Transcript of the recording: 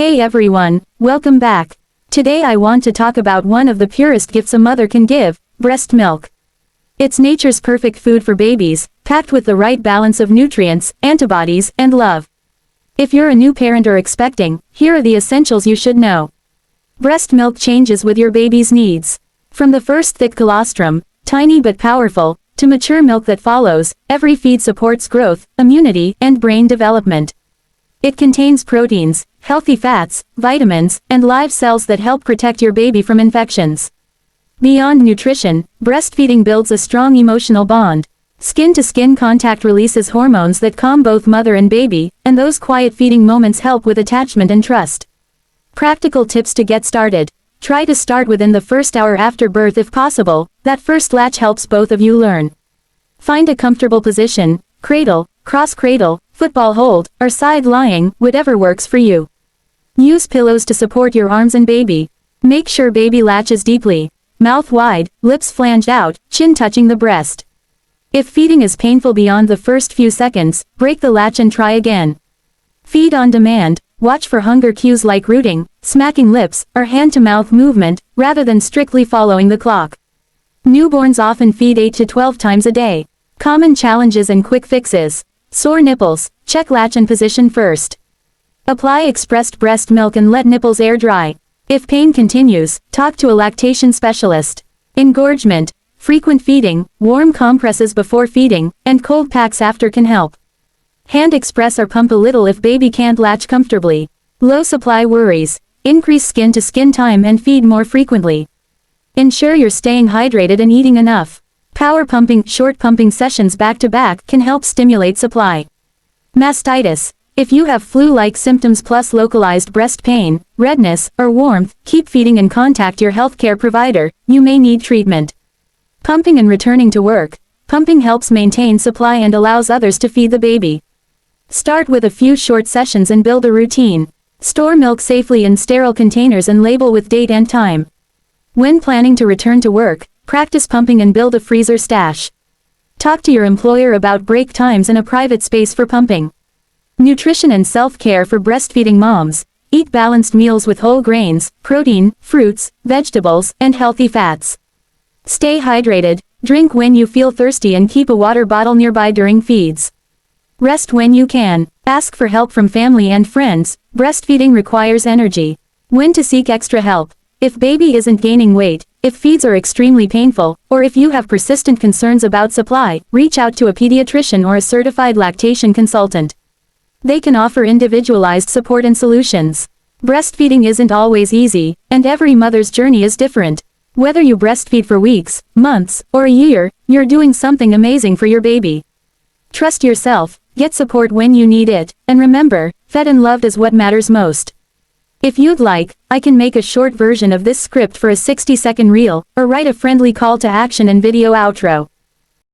Hey everyone, welcome back. Today I want to talk about one of the purest gifts a mother can give, breast milk. It's nature's perfect food for babies, packed with the right balance of nutrients, antibodies, and love. If you're a new parent or expecting, here are the essentials you should know. Breast milk changes with your baby's needs. From the first thick colostrum, tiny but powerful, to mature milk that follows, every feed supports growth, immunity, and brain development. It contains proteins, healthy fats, vitamins, and live cells that help protect your baby from infections. Beyond nutrition, breastfeeding builds a strong emotional bond. Skin-to-skin contact releases hormones that calm both mother and baby, and those quiet feeding moments help with attachment and trust. Practical tips to get started. Try to start within the first hour after birth if possible. That first latch helps both of you learn. Find a comfortable position, cradle, cross-cradle, football hold, or side lying, whatever works for you. Use pillows to support your arms and baby. Make sure baby latches deeply. Mouth wide, lips flanged out, chin touching the breast. If feeding is painful beyond the first few seconds, break the latch and try again. Feed on demand. Watch for hunger cues like rooting, smacking lips, or hand-to-mouth movement, rather than strictly following the clock. Newborns often feed 8 to 12 times a day. Common challenges and quick fixes. Sore nipples, check latch and position first. Apply expressed breast milk and let nipples air dry. If pain continues, talk to a lactation specialist. Engorgement, frequent feeding, warm compresses before feeding, and cold packs after can help. Hand express or pump a little if baby can't latch comfortably. Low supply worries. Increase skin-to-skin time and feed more frequently. Ensure you're staying hydrated and eating enough. Power pumping, short pumping sessions back-to-back can help stimulate supply. Mastitis. If you have flu-like symptoms plus localized breast pain, redness, or warmth, keep feeding and contact your healthcare provider. You may need treatment. Pumping and returning to work. Pumping helps maintain supply and allows others to feed the baby. Start with a few short sessions and build a routine. Store milk safely in sterile containers and label with date and time. When planning to return to work, practice pumping and build a freezer stash. Talk to your employer about break times and a private space for pumping. Nutrition and self-care for breastfeeding moms. Eat balanced meals with whole grains, protein, fruits, vegetables, and healthy fats. Stay hydrated, drink when you feel thirsty and keep a water bottle nearby during feeds. Rest when you can. Ask for help from family and friends. Breastfeeding requires energy. When to seek extra help. If baby isn't gaining weight, if feeds are extremely painful, or if you have persistent concerns about supply, reach out to a pediatrician or a certified lactation consultant. They can offer individualized support and solutions. Breastfeeding isn't always easy, and every mother's journey is different. Whether you breastfeed for weeks, months, or a year, you're doing something amazing for your baby. Trust yourself, get support when you need it, and remember, fed and loved is what matters most. If you'd like, I can make a short version of this script for a 60-second reel, or write a friendly call to action and video outro.